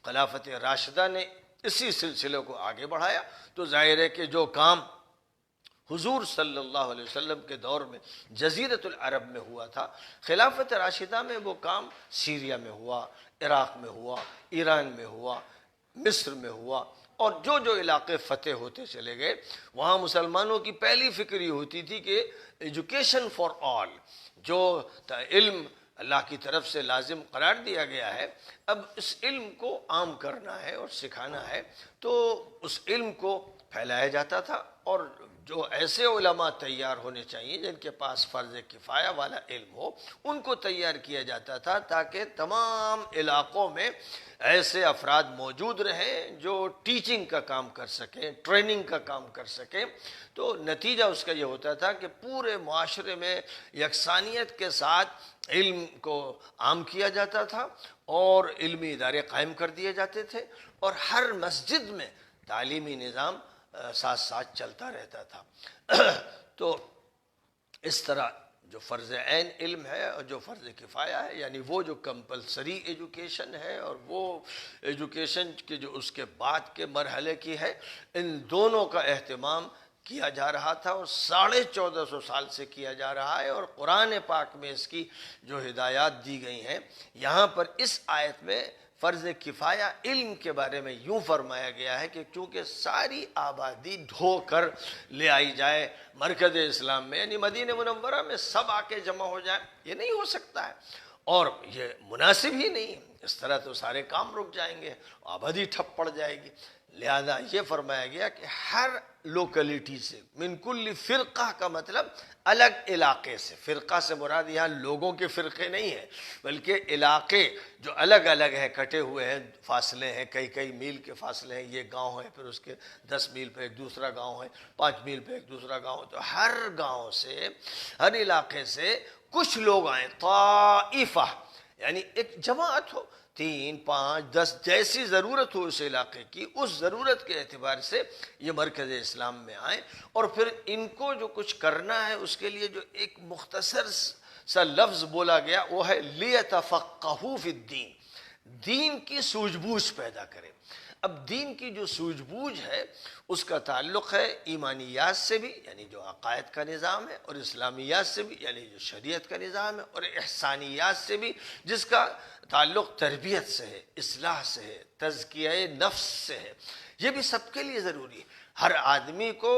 خلافت راشدہ نے اسی سلسلے کو آگے بڑھایا، تو ظاہر ہے کہ جو کام حضور صلی اللہ علیہ وسلم کے دور میں جزیرۃ العرب میں ہوا تھا، خلافت راشدہ میں وہ کام سیریا میں ہوا، عراق میں ہوا، ایران میں ہوا، مصر میں ہوا، اور جو جو علاقے فتح ہوتے چلے گئے وہاں مسلمانوں کی پہلی فکر یہ ہوتی تھی کہ ایجوکیشن فار آل، جو علم اللہ کی طرف سے لازم قرار دیا گیا ہے، اب اس علم کو عام کرنا ہے اور سکھانا ہے، تو اس علم کو پھیلایا جاتا تھا، اور جو ایسے علماء تیار ہونے چاہیے جن کے پاس فرض کفایہ والا علم ہو، ان کو تیار کیا جاتا تھا تاکہ تمام علاقوں میں ایسے افراد موجود رہیں جو ٹیچنگ کا کام کر سکیں، ٹریننگ کا کام کر سکیں۔ تو نتیجہ اس کا یہ ہوتا تھا کہ پورے معاشرے میں یکسانیت کے ساتھ علم کو عام کیا جاتا تھا، اور علمی ادارے قائم کر دیے جاتے تھے، اور ہر مسجد میں تعلیمی نظام ساتھ ساتھ چلتا رہتا تھا۔ تو اس طرح جو فرض عین علم ہے اور جو فرض کفایہ ہے، یعنی وہ جو کمپلسری ایجوکیشن ہے اور وہ ایجوکیشن کے جو اس کے بعد کے مرحلے کی ہے، ان دونوں کا اہتمام کیا جا رہا تھا، اور 1450 سال سے کیا جا رہا ہے، اور قرآن پاک میں اس کی جو ہدایات دی گئی ہیں، یہاں پر اس آیت میں فرض کفایہ علم کے بارے میں یوں فرمایا گیا ہے کہ چونکہ ساری آبادی ڈھو کر لے آئی جائے مرکز اسلام میں، یعنی مدینہ منورہ میں سب آ کے جمع ہو جائے، یہ نہیں ہو سکتا ہے، اور یہ مناسب ہی نہیں، اس طرح تو سارے کام رک جائیں گے، آبادی ٹھپ پڑ جائے گی۔ لہذا یہ فرمایا گیا کہ ہر لوکیلٹی سے، من کل فرقہ کا مطلب الگ علاقے سے، فرقہ سے مراد یہاں لوگوں کے فرقے نہیں ہیں، بلکہ علاقے جو الگ الگ ہیں، کٹے ہوئے ہیں، فاصلے ہیں، کئی میل کے فاصلے ہیں، یہ گاؤں ہے، پھر اس کے 10 میل پہ ایک دوسرا گاؤں ہے، 5 میل پہ ایک دوسرا گاؤں ہے، تو ہر گاؤں سے، ہر علاقے سے کچھ لوگ آئیں، طائفہ یعنی ایک جماعت ہو، 3 5 10 جیسی ضرورت ہو اس علاقے کی، اس ضرورت کے اعتبار سے یہ مرکز اسلام میں آئیں، اور پھر ان کو جو کچھ کرنا ہے اس کے لیے جو ایک مختصر سا لفظ بولا گیا وہ ہے لِيَتَفَقَّهُوا فِي الدِّينِ، دین کی سوجھ بوجھ پیدا کریں۔ اب دین کی جو سوجھ بوجھ ہے اس کا تعلق ہے ایمانیات سے بھی، یعنی جو عقائد کا نظام ہے، اور اسلامیات سے بھی، یعنی جو شریعت کا نظام ہے، اور احسانیات سے بھی جس کا تعلق تربیت سے ہے، اصلاح سے ہے، تزکیہ نفس سے ہے، یہ بھی سب کے لیے ضروری ہے۔ ہر آدمی کو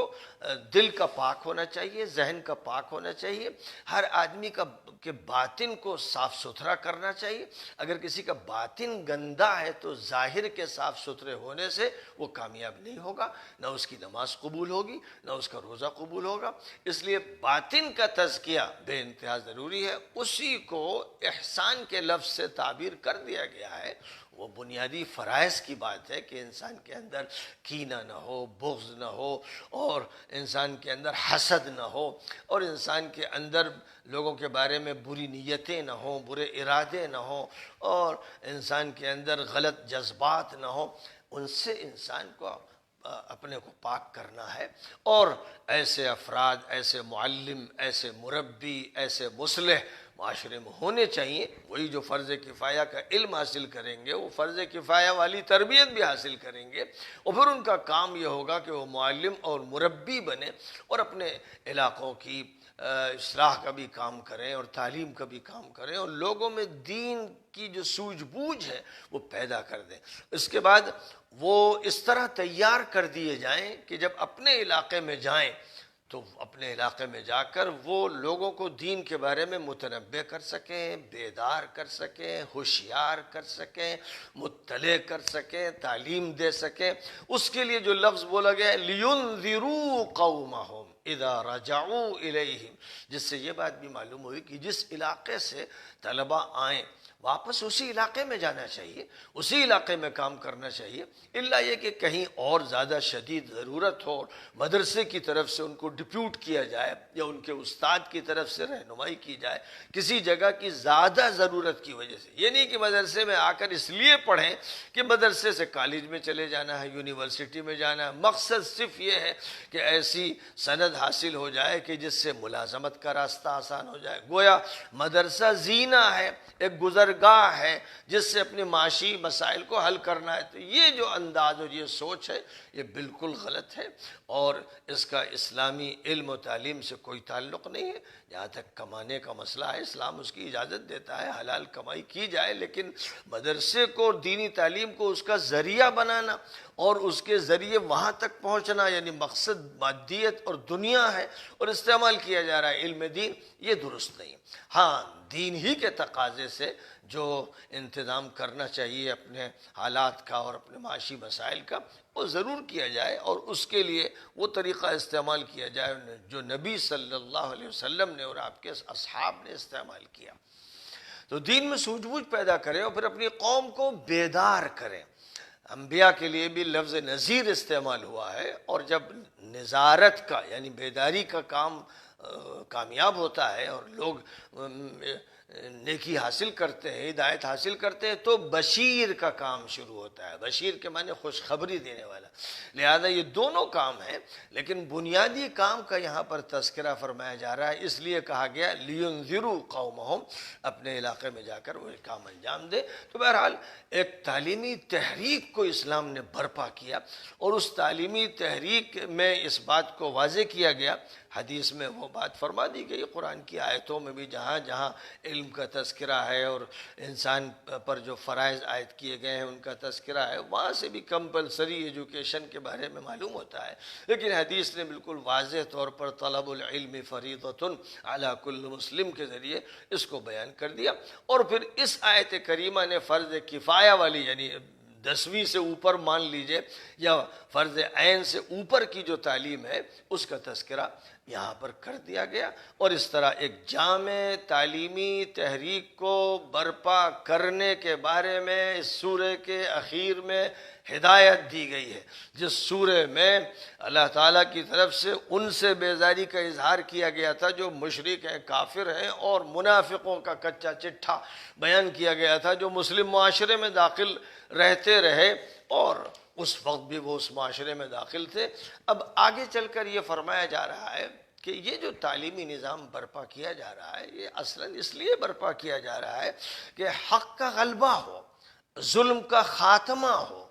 دل کا پاک ہونا چاہیے، ذہن کا پاک ہونا چاہیے، ہر آدمی کا کے باطن کو صاف ستھرا کرنا چاہیے۔ اگر کسی کا باطن گندا ہے تو ظاہر کے صاف ستھرے ہونے سے وہ کامیاب نہیں ہوگا، نہ اس کی نماز قبول ہوگی، نہ اس کا روزہ قبول ہوگا۔ اس لیے باطن کا تزکیہ بے انتہا ضروری ہے، اسی کو احسان کے لفظ سے تعبیر کر دیا گیا ہے۔ وہ بنیادی فرائض کی بات ہے کہ انسان کے اندر کینہ نہ ہو، بغض نہ ہو، اور انسان کے اندر حسد نہ ہو، اور انسان کے اندر لوگوں کے بارے میں بری نیتیں نہ ہوں، برے ارادے نہ ہوں، اور انسان کے اندر غلط جذبات نہ ہوں، ان سے انسان کو اپنے کو پاک کرنا ہے۔ اور ایسے افراد، ایسے معلم، ایسے مربی، ایسے مصلح معاشرے میں ہونے چاہیے، وہی جو فرض کفایہ کا علم حاصل کریں گے وہ فرض کفایہ والی تربیت بھی حاصل کریں گے، اور پھر ان کا کام یہ ہوگا کہ وہ معلم اور مربی بنے، اور اپنے علاقوں کی اصلاح کا بھی کام کریں، اور تعلیم کا بھی کام کریں، اور لوگوں میں دین کی جو سوجھ بوجھ ہے وہ پیدا کر دیں۔ اس کے بعد وہ اس طرح تیار کر دیے جائیں کہ جب اپنے علاقے میں جائیں تو اپنے علاقے میں جا کر وہ لوگوں کو دین کے بارے میں متنبہ کر سکیں، بیدار کر سکیں، ہوشیار کر سکیں، مطلع کر سکیں، تعلیم دے سکیں۔ اس کے لیے جو لفظ بولا گیا ہے لِيُنذِرُوا قَوْمَهُمْ اِذَا رَجَعُوا إِلَيْهِمْ، جس سے یہ بات بھی معلوم ہوئی کہ جس علاقے سے طلبہ آئیں واپس اسی علاقے میں جانا چاہیے، اسی علاقے میں کام کرنا چاہیے، الا یہ کہ کہیں اور زیادہ شدید ضرورت ہو، مدرسے کی طرف سے ان کو ڈپیوٹ کیا جائے یا ان کے استاد کی طرف سے رہنمائی کی جائے کسی جگہ کی زیادہ ضرورت کی وجہ سے۔ یہ نہیں کہ مدرسے میں آ کر اس لیے پڑھیں کہ مدرسے سے کالج میں چلے جانا ہے، یونیورسٹی میں جانا ہے، مقصد صرف یہ ہے کہ ایسی سند حاصل ہو جائے کہ جس سے ملازمت کا راستہ آسان ہو جائے۔ گویا مدرسہ زینہ ہے، ایک گزرگاہ ہے جس سے اپنے معاشی مسائل کو حل کرنا ہے۔ تو یہ جو انداز اور یہ سوچ ہے یہ بالکل غلط ہے، اور اس کا اسلامی علم و تعلیم سے کوئی تعلق نہیں ہے۔ جہاں تک کمانے کا مسئلہ ہے، اسلام اس کی اجازت دیتا ہے حلال کمائی کی جائے، لیکن مدرسے کو اور دینی تعلیم کو اس کا ذریعہ بنانا اور اس کے ذریعے وہاں تک پہنچنا، یعنی مقصد مادیت اور دنیا ہے اور استعمال کیا جا رہا ہے علم دین، یہ درست نہیں۔ ہاں دین ہی کے تقاضے سے جو انتظام کرنا چاہیے اپنے حالات کا اور اپنے معاشی مسائل کا، وہ ضرور کیا جائے، اور اس کے لیے وہ طریقہ استعمال کیا جائے جو نبی صلی اللہ علیہ وسلم نے اور آپ کے اصحاب نے استعمال کیا۔ تو دین میں سوجھ بوجھ پیدا کریں اور پھر اپنی قوم کو بیدار کریں۔ انبیاء کے لیے بھی لفظ نذیر استعمال ہوا ہے، اور جب نظارت کا یعنی بیداری کا کام کامیاب ہوتا ہے اور لوگ نیکی حاصل کرتے ہیں، ہدایت حاصل کرتے ہیں، تو بشیر کا کام شروع ہوتا ہے۔ بشیر کے معنی خوشخبری دینے والا۔ لہذا یہ دونوں کام ہیں، لیکن بنیادی کام کا یہاں پر تذکرہ فرمایا جا رہا ہے، اس لیے کہا گیا لِيُنذِرُوا قَوْمَهُمْ، اپنے علاقے میں جا کر وہ کام انجام دے۔ تو بہرحال ایک تعلیمی تحریک کو اسلام نے برپا کیا، اور اس تعلیمی تحریک میں اس بات کو واضح کیا گیا، حدیث میں وہ بات فرما دی گئی، قرآن کی آیتوں میں بھی جہاں جہاں علم کا تذکرہ ہے اور انسان پر جو فرائض عائد کیے گئے ہیں ان کا تذکرہ ہے، وہاں سے بھی کمپلسری ایجوکیشن کے بارے میں معلوم ہوتا ہے۔ لیکن حدیث نے بالکل واضح طور پر طلب العلم فریضۃ علی کل مسلم کے ذریعے اس کو بیان کر دیا، اور پھر اس آیت کریمہ نے فرض کفایہ والی یعنی 10ویں سے اوپر مان لیجئے یا فرض عین سے اوپر کی جو تعلیم ہے اس کا تذکرہ یہاں پر کر دیا گیا، اور اس طرح ایک جامع تعلیمی تحریک کو برپا کرنے کے بارے میں اس سورہ کے اخیر میں ہدایت دی گئی ہے، جس سورہ میں اللہ تعالیٰ کی طرف سے ان سے بیزاری کا اظہار کیا گیا تھا جو مشرک ہیں، کافر ہیں، اور منافقوں کا کچا چٹھا بیان کیا گیا تھا جو مسلم معاشرے میں داخل رہتے رہے، اور اس وقت بھی وہ اس معاشرے میں داخل تھے۔ اب آگے چل کر یہ فرمایا جا رہا ہے کہ یہ جو تعلیمی نظام برپا کیا جا رہا ہے، یہ اصلاً اس لیے برپا کیا جا رہا ہے کہ حق کا غلبہ ہو، ظلم کا خاتمہ ہو،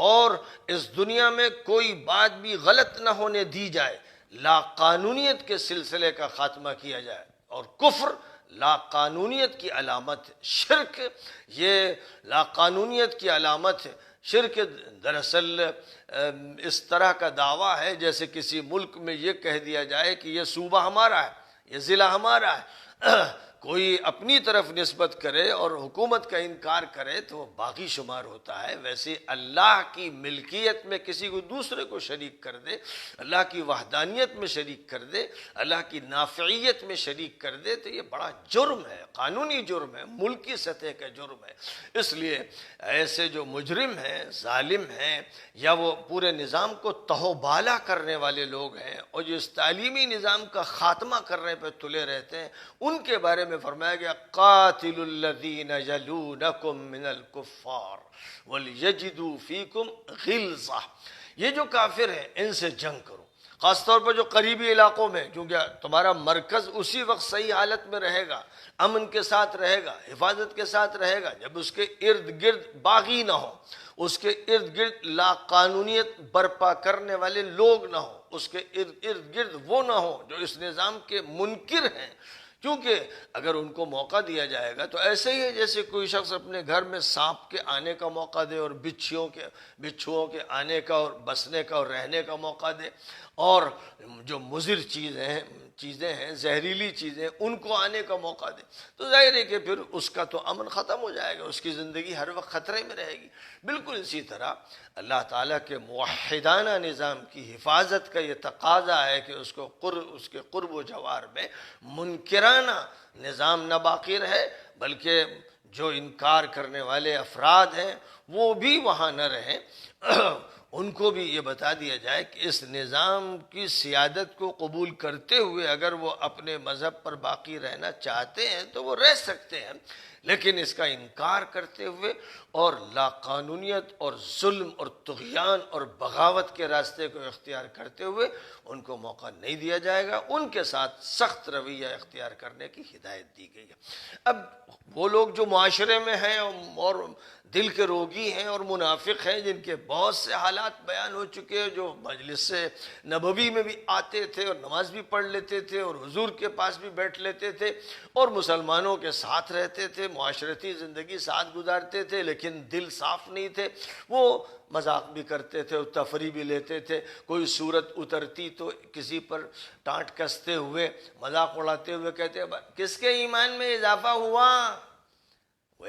اور اس دنیا میں کوئی بات بھی غلط نہ ہونے دی جائے، لا قانونیت کے سلسلے کا خاتمہ کیا جائے۔ اور کفر لا قانونیت کی علامت ہے، شرک یہ لا قانونیت کی علامت ہے۔ شرک دراصل اس طرح کا دعویٰ ہے جیسے کسی ملک میں یہ کہہ دیا جائے کہ یہ صوبہ ہمارا ہے، یہ ضلع ہمارا ہے، کوئی اپنی طرف نسبت کرے اور حکومت کا انکار کرے تو وہ باغی شمار ہوتا ہے۔ ویسے اللہ کی ملکیت میں کسی کو دوسرے کو شریک کر دے، اللہ کی وحدانیت میں شریک کر دے، اللہ کی نافعیت میں شریک کر دے، تو یہ بڑا جرم ہے، قانونی جرم ہے، ملکی سطح کا جرم ہے۔ اس لیے ایسے جو مجرم ہیں، ظالم ہیں، یا وہ پورے نظام کو تہو بالا کرنے والے لوگ ہیں اور جو اس تعلیمی نظام کا خاتمہ کرنے پہ تلے رہتے ہیں، ان کے بارے میں فرمایا گیا قاتل الذین یلونکم من الکفار ولیجدوا فیکم غلظہ، یہ جو کافر ہیں ان سے جنگ کرو، خاص طور پر جو قریبی علاقوں میں، کیونکہ تمہارا مرکز اسی وقت صحیح حالت میں رہے گا، امن کے ساتھ رہے گا، حفاظت کے ساتھ رہے گا جب اس کے ارد گرد باغی نہ ہو، اس کے ارد گرد لا قانونیت برپا کرنے والے لوگ نہ ہوں، اس کے ارد گرد وہ نہ ہوں جو اس نظام کے منکر ہیں۔ کیونکہ اگر ان کو موقع دیا جائے گا تو ایسے ہی ہے جیسے کوئی شخص اپنے گھر میں سانپ کے آنے کا موقع دے اور بچھوؤں کے آنے کا اور بسنے کا اور رہنے کا موقع دے، اور جو مضر چیزیں ہیں، زہریلی چیزیں، ان کو آنے کا موقع دے، تو ظاہر ہے کہ پھر اس کا تو امن ختم ہو جائے گا، اس کی زندگی ہر وقت خطرے میں رہے گی۔ بالکل اسی طرح اللہ تعالیٰ کے موحدانہ نظام کی حفاظت کا یہ تقاضا ہے کہ اس کے قرب و جوار میں منکرانہ نظام نہ باقی رہے، بلکہ جو انکار کرنے والے افراد ہیں وہ بھی وہاں نہ رہیں، ان کو بھی یہ بتا دیا جائے کہ اس نظام کی سیادت کو قبول کرتے ہوئے اگر وہ اپنے مذہب پر باقی رہنا چاہتے ہیں تو وہ رہ سکتے ہیں، لیکن اس کا انکار کرتے ہوئے اور لا قانونیت اور ظلم اور طغیان اور بغاوت کے راستے کو اختیار کرتے ہوئے ان کو موقع نہیں دیا جائے گا، ان کے ساتھ سخت رویہ اختیار کرنے کی ہدایت دی گئی ہے۔ اب وہ لوگ جو معاشرے میں ہیں اور دل کے روگی ہیں اور منافق ہیں، جن کے بہت سے حالات بیان ہو چکے ہیں، جو مجلس نبوی میں بھی آتے تھے اور نماز بھی پڑھ لیتے تھے اور حضور کے پاس بھی بیٹھ لیتے تھے اور مسلمانوں کے ساتھ رہتے تھے، معاشرتی زندگی ساتھ گزارتے تھے، لیکن دل صاف نہیں تھے۔ وہ مذاق بھی کرتے تھے اور تفریح بھی لیتے تھے، کوئی صورت اترتی تو کسی پر ٹانٹ کستے ہوئے، مذاق اڑاتے ہوئے کہتے کس کے ایمان میں اضافہ ہوا؟ وہ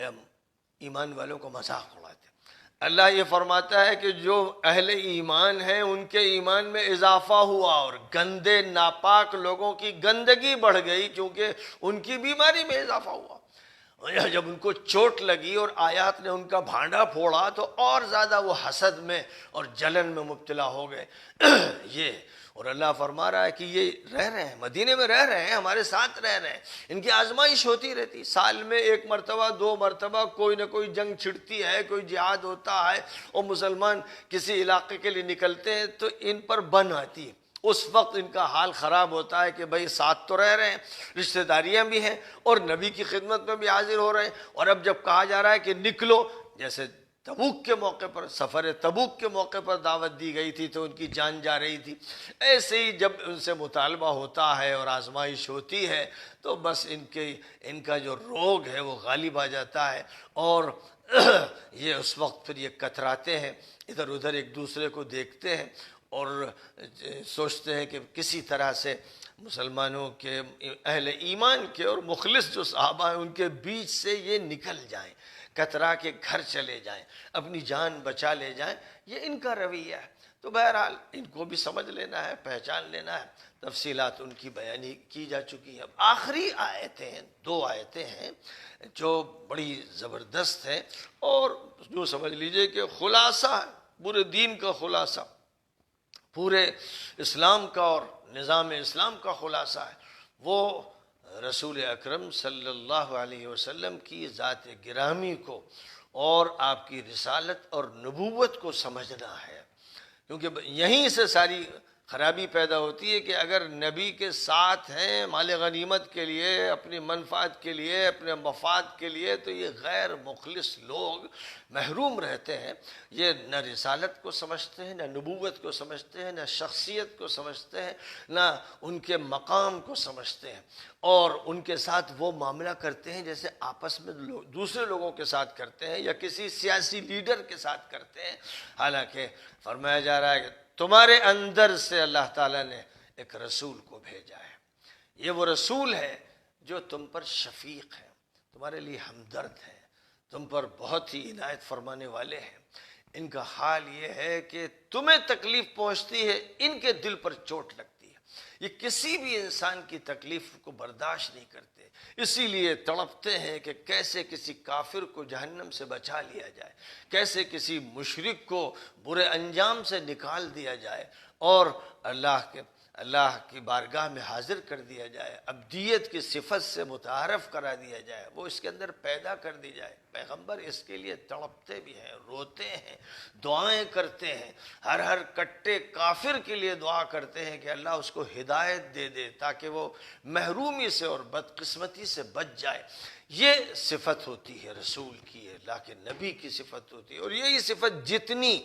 ایمان والوں کو مذاق اڑاتے۔ اللہ یہ فرماتا ہے کہ جو اہل ایمان ہیں ان کے ایمان میں اضافہ ہوا اور گندے ناپاک لوگوں کی گندگی بڑھ گئی، کیونکہ ان کی بیماری میں اضافہ ہوا۔ جب ان کو چوٹ لگی اور آیات نے ان کا بھانڈا پھوڑا تو اور زیادہ وہ حسد میں اور جلن میں مبتلا ہو گئے۔ یہ اور اللہ فرما رہا ہے کہ یہ رہ رہے ہیں، مدینے میں رہ رہے ہیں، ہمارے ساتھ رہ رہے ہیں، ان کی آزمائش ہوتی رہتی، سال میں 1 مرتبہ 2 مرتبہ کوئی نہ کوئی جنگ چھڑتی ہے، کوئی جہاد ہوتا ہے اور مسلمان کسی علاقے کے لیے نکلتے ہیں تو ان پر بن آتی ہے۔ اس وقت ان کا حال خراب ہوتا ہے کہ بھائی ساتھ تو رہ رہے ہیں، رشتہ داریاں بھی ہیں اور نبی کی خدمت میں بھی حاضر ہو رہے ہیں، اور اب جب کہا جا رہا ہے کہ نکلو، جیسے تبوک کے موقع پر، سفر تبوک کے موقع پر دعوت دی گئی تھی تو ان کی جان جا رہی تھی، ایسے ہی جب ان سے مطالبہ ہوتا ہے اور آزمائش ہوتی ہے تو بس ان کا جو روگ ہے وہ غالب آ جاتا ہے، اور یہ اس وقت پھر یہ کتراتے ہیں، ادھر ادھر ایک دوسرے کو دیکھتے ہیں اور سوچتے ہیں کہ کسی طرح سے مسلمانوں کے، اہل ایمان کے اور مخلص جو صحابہ ہیں ان کے بیچ سے یہ نکل جائیں، کترا کے گھر چلے جائیں، اپنی جان بچا لے جائیں۔ یہ ان کا رویہ ہے۔ تو بہرحال ان کو بھی سمجھ لینا ہے، پہچان لینا ہے، تفصیلات ان کی بیانی کی جا چکی ہیں۔ اب آخری آیتیں ہیں، 2 آیتیں ہیں جو بڑی زبردست ہیں اور جو سمجھ لیجئے کہ خلاصہ ہے، پورے دین کا خلاصہ، پورے اسلام کا اور نظام اسلام کا خلاصہ ہے۔ وہ رسول اکرم صلی اللہ علیہ وسلم کی ذات گرامی کو اور آپ کی رسالت اور نبوت کو سمجھنا ہے، کیونکہ یہیں سے ساری خرابی پیدا ہوتی ہے کہ اگر نبی کے ساتھ ہیں مال غنیمت کے لیے، اپنی منفعت کے لیے، اپنے مفاد کے لیے، تو یہ غیر مخلص لوگ محروم رہتے ہیں۔ یہ نہ رسالت کو سمجھتے ہیں، نہ نبوت کو سمجھتے ہیں، نہ شخصیت کو سمجھتے ہیں، نہ ان کے مقام کو سمجھتے ہیں، اور ان کے ساتھ وہ معاملہ کرتے ہیں جیسے آپس میں دوسرے لوگوں کے ساتھ کرتے ہیں یا کسی سیاسی لیڈر کے ساتھ کرتے ہیں۔ حالانکہ فرمایا جا رہا ہے کہ تمہارے اندر سے اللہ تعالیٰ نے ایک رسول کو بھیجا ہے، یہ وہ رسول ہے جو تم پر شفیق ہے، تمہارے لیے ہمدرد ہے، تم پر بہت ہی عنایت فرمانے والے ہیں۔ ان کا حال یہ ہے کہ تمہیں تکلیف پہنچتی ہے، ان کے دل پر چوٹ لگتی ہے، یہ کسی بھی انسان کی تکلیف کو برداشت نہیں کرتے، اسی لیے تڑپتے ہیں کہ کیسے کسی کافر کو جہنم سے بچا لیا جائے، کیسے کسی مشرک کو برے انجام سے نکال دیا جائے اور اللہ کی بارگاہ میں حاضر کر دیا جائے، ابدیت کی صفت سے متعارف کرا دیا جائے، وہ اس کے اندر پیدا کر دی جائے۔ پیغمبر اس کے لیے تڑپتے بھی ہیں، روتے ہیں، دعائیں کرتے ہیں، ہر کٹے کافر کے لیے دعا کرتے ہیں کہ اللہ اس کو ہدایت دے دے تاکہ وہ محرومی سے اور بدقسمتی سے بچ جائے۔ یہ صفت ہوتی ہے رسول کی، اللہ کے نبی کی صفت ہوتی ہے، اور یہی صفت جتنی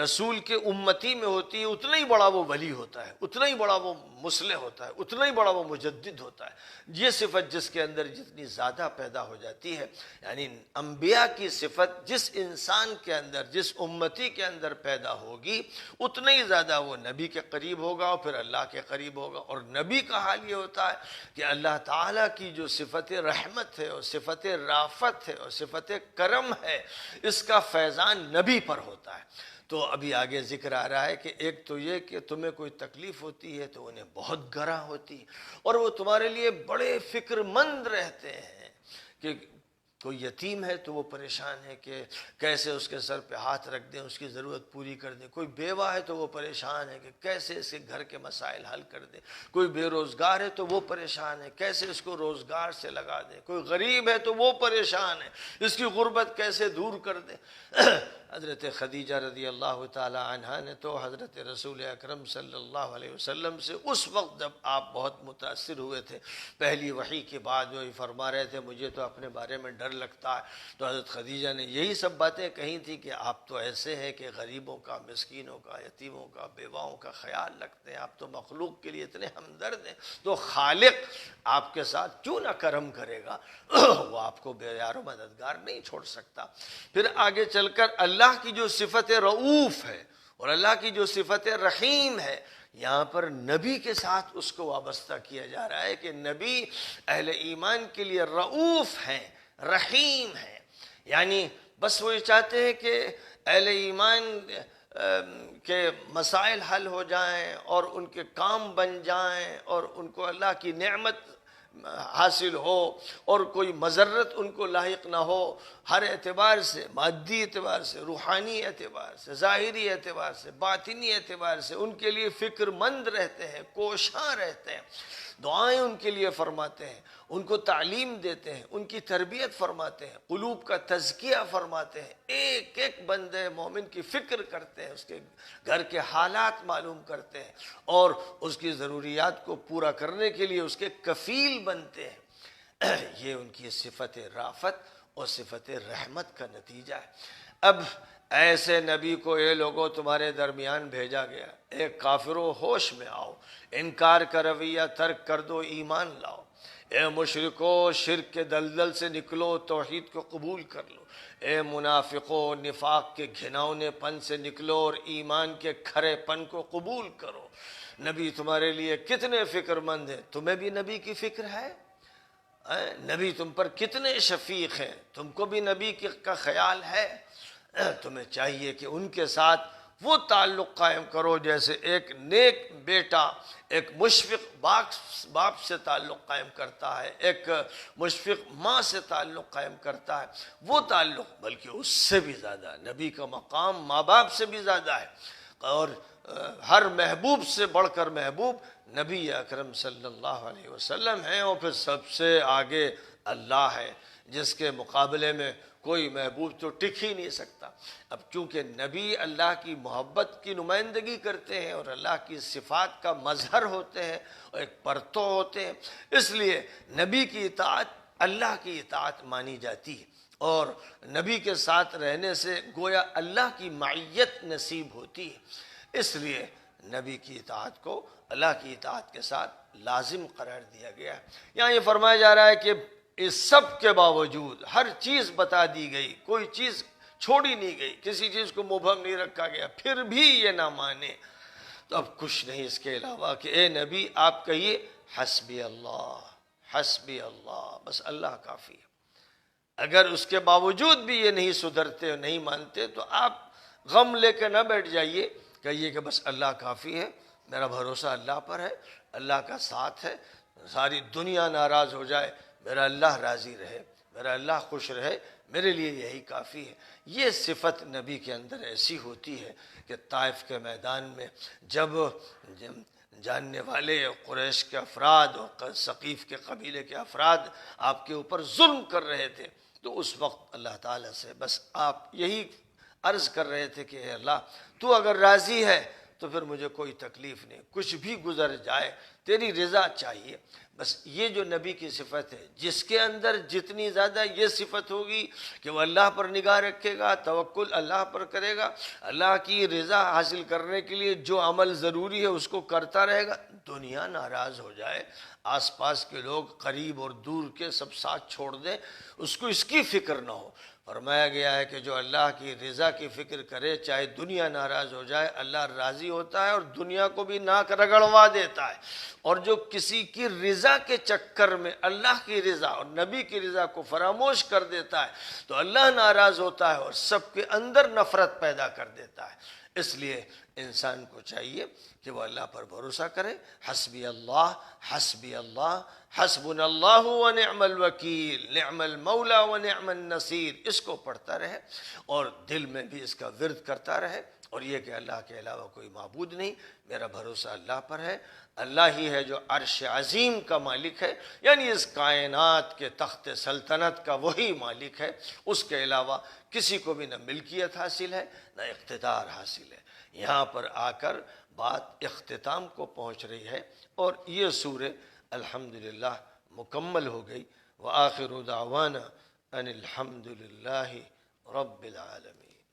رسول کے امتی میں ہوتی ہے اتنا ہی بڑا وہ ولی ہوتا ہے، اتنا ہی بڑا وہ مصلح ہوتا ہے، اتنا ہی بڑا وہ مجدد ہوتا ہے۔ یہ صفت جس کے اندر جتنی زیادہ پیدا ہو جاتی ہے، یعنی انبیاء کی صفت جس انسان کے اندر، جس امتی کے اندر پیدا ہوگی اتنا ہی زیادہ وہ نبی کے قریب ہوگا اور پھر اللہ کے قریب ہوگا۔ اور نبی کا حال یہ ہوتا ہے کہ اللہ تعالیٰ کی جو صفت رحمت ہے اور صفت رافت ہے اور صفت کرم ہے، اس کا فیضان نبی پر ہوتا ہے۔ تو ابھی آگے ذکر آ رہا ہے کہ ایک تو یہ کہ تمہیں کوئی تکلیف ہوتی ہے تو انہیں بہت گراں ہوتی ہے، اور وہ تمہارے لیے بڑے فکر مند رہتے ہیں کہ کوئی یتیم ہے تو وہ پریشان ہے کہ کیسے اس کے سر پہ ہاتھ رکھ دیں، اس کی ضرورت پوری کر دیں، کوئی بیوہ ہے تو وہ پریشان ہے کہ کیسے اس کے گھر کے مسائل حل کر دیں، کوئی بے روزگار ہے تو وہ پریشان ہے کیسے اس کو روزگار سے لگا دیں، کوئی غریب ہے تو وہ پریشان ہے اس کی غربت کیسے دور کر دیں۔ حضرت خدیجہ رضی اللہ تعالی عنہا نے تو حضرت رسول اکرم صلی اللہ علیہ وسلم سے اس وقت جب آپ بہت متاثر ہوئے تھے، پہلی وحی کے بعد جو فرما رہے تھے مجھے تو اپنے بارے میں ڈر لگتا ہے، تو حضرت خدیجہ نے یہی سب باتیں کہی تھی کہ آپ تو ایسے ہیں کہ غریبوں کا، مسکینوں کا، یتیموں کا، بیواؤں کا خیال رکھتے ہیں، آپ تو مخلوق کے لیے اتنے ہمدرد ہیں، تو خالق آپ کے ساتھ کیوں نہ کرم کرے گا، وہ آپ کو بے یار و مددگار نہیں چھوڑ سکتا۔ پھر آگے چل کر اللہ کی جو صفت رؤوف ہے اور اللہ کی جو صفت رحیم ہے، یہاں پر نبی کے ساتھ اس کو وابستہ کیا جا رہا ہے کہ نبی اہل ایمان کے لیے رؤوف ہیں، رحیم ہیں، یعنی بس وہ یہ چاہتے ہیں کہ اہل ایمان کے مسائل حل ہو جائیں اور ان کے کام بن جائیں اور ان کو اللہ کی نعمت حاصل ہو اور کوئی مضرت ان کو لاحق نہ ہو، ہر اعتبار سے، مادی اعتبار سے، روحانی اعتبار سے، ظاہری اعتبار سے، باطنی اعتبار سے ان کے لیے فکر مند رہتے ہیں، کوشاں رہتے ہیں، دعائیں ان کے لیے فرماتے ہیں، ان کو تعلیم دیتے ہیں، ان کی تربیت فرماتے ہیں، قلوب کا تزکیہ فرماتے ہیں، ایک ایک بندے مومن کی فکر کرتے ہیں، اس کے گھر کے حالات معلوم کرتے ہیں اور اس کی ضروریات کو پورا کرنے کے لیے اس کے کفیل بنتے ہیں۔ یہ ان کی صفت رافت اور صفت رحمت کا نتیجہ ہے۔ اب ایسے نبی کو اے لوگوں تمہارے درمیان بھیجا گیا، ایک کافرو ہوش میں آؤ، انکار کا رویہ ترک کر دو، ایمان لاؤ، اے مشرکو شرک کے دلدل سے نکلو، توحید کو قبول کر لو، اے منافقو نفاق کے گھناؤنے پن سے نکلو اور ایمان کے کھرے پن کو قبول کرو۔ نبی تمہارے لیے کتنے فکر مند ہیں، تمہیں بھی نبی کی فکر ہے؟ نبی تم پر کتنے شفیق ہیں، تم کو بھی نبی کا خیال ہے؟ تمہیں چاہیے کہ ان کے ساتھ وہ تعلق قائم کرو جیسے ایک نیک بیٹا ایک مشفق باپ سے تعلق قائم کرتا ہے، ایک مشفق ماں سے تعلق قائم کرتا ہے، وہ تعلق بلکہ اس سے بھی زیادہ، نبی کا مقام ماں باپ سے بھی زیادہ ہے، اور ہر محبوب سے بڑھ کر محبوب نبی اکرم صلی اللہ علیہ وسلم ہیں، اور پھر سب سے آگے اللہ ہے جس کے مقابلے میں کوئی محبوب تو ٹک ہی نہیں سکتا۔ اب چونکہ نبی اللہ کی محبت کی نمائندگی کرتے ہیں اور اللہ کی صفات کا مظہر ہوتے ہیں اور ایک پرتو ہوتے ہیں، اس لیے نبی کی اطاعت اللہ کی اطاعت مانی جاتی ہے، اور نبی کے ساتھ رہنے سے گویا اللہ کی معیت نصیب ہوتی ہے، اس لیے نبی کی اطاعت کو اللہ کی اطاعت کے ساتھ لازم قرار دیا گیا ہے۔ یہاں یہ فرمایا جا رہا ہے کہ اس سب کے باوجود ہر چیز بتا دی گئی، کوئی چیز چھوڑی نہیں گئی، کسی چیز کو مبہم نہیں رکھا گیا، پھر بھی یہ نہ مانے، تو اب کچھ نہیں اس کے علاوہ کہ اے نبی آپ کہیے حسبی اللہ، حسبی اللہ، بس اللہ کافی ہے۔ اگر اس کے باوجود بھی یہ نہیں سدھرتے اور نہیں مانتے تو آپ غم لے کے نہ بیٹھ جائیے، کہیے کہ بس اللہ کافی ہے، میرا بھروسہ اللہ پر ہے، اللہ کا ساتھ ہے، ساری دنیا ناراض ہو جائے میرا اللہ راضی رہے، میرا اللہ خوش رہے، میرے لیے یہی کافی ہے۔ یہ صفت نبی کے اندر ایسی ہوتی ہے کہ طائف کے میدان میں جب جاننے والے قریش کے افراد اور ثقیف کے قبیلے کے افراد آپ کے اوپر ظلم کر رہے تھے، تو اس وقت اللہ تعالیٰ سے بس آپ یہی عرض کر رہے تھے کہ اے اللہ تو اگر راضی ہے تو پھر مجھے کوئی تکلیف نہیں، کچھ بھی گزر جائے تیری رضا چاہیے۔ بس یہ جو نبی کی صفت ہے، جس کے اندر جتنی زیادہ یہ صفت ہوگی کہ وہ اللہ پر نگاہ رکھے گا، توکل اللہ پر کرے گا، اللہ کی رضا حاصل کرنے کے لیے جو عمل ضروری ہے اس کو کرتا رہے گا، دنیا ناراض ہو جائے، آس پاس کے لوگ قریب اور دور کے سب ساتھ چھوڑ دیں، اس کو اس کی فکر نہ ہو۔ فرمایا گیا ہے کہ جو اللہ کی رضا کی فکر کرے چاہے دنیا ناراض ہو جائے، اللہ راضی ہوتا ہے اور دنیا کو بھی ناک رگڑوا دیتا ہے، اور جو کسی کی رضا کے چکر میں اللہ کی رضا اور نبی کی رضا کو فراموش کر دیتا ہے تو اللہ ناراض ہوتا ہے اور سب کے اندر نفرت پیدا کر دیتا ہے۔ اس لیے انسان کو چاہیے کہ وہ اللہ پر بھروسہ کرے، حسبی اللہ، حسبی اللہ، حسبنا اللہ ونعم الوکیل، نعم المولا ونعم النصیر، اس کو پڑھتا رہے اور دل میں بھی اس کا ورد کرتا رہے، اور یہ کہ اللہ کے علاوہ کوئی معبود نہیں، میرا بھروسہ اللہ پر ہے، اللہ ہی ہے جو عرش عظیم کا مالک ہے، یعنی اس کائنات کے تخت سلطنت کا وہی مالک ہے، اس کے علاوہ کسی کو بھی نہ ملکیت حاصل ہے نہ اقتدار حاصل ہے۔ یہاں پر آ کر بات اختتام کو پہنچ رہی ہے اور یہ سورہ الحمدللہ مکمل ہو گئی۔ وآخر دعوانا ان الحمدللہ رب العالمین۔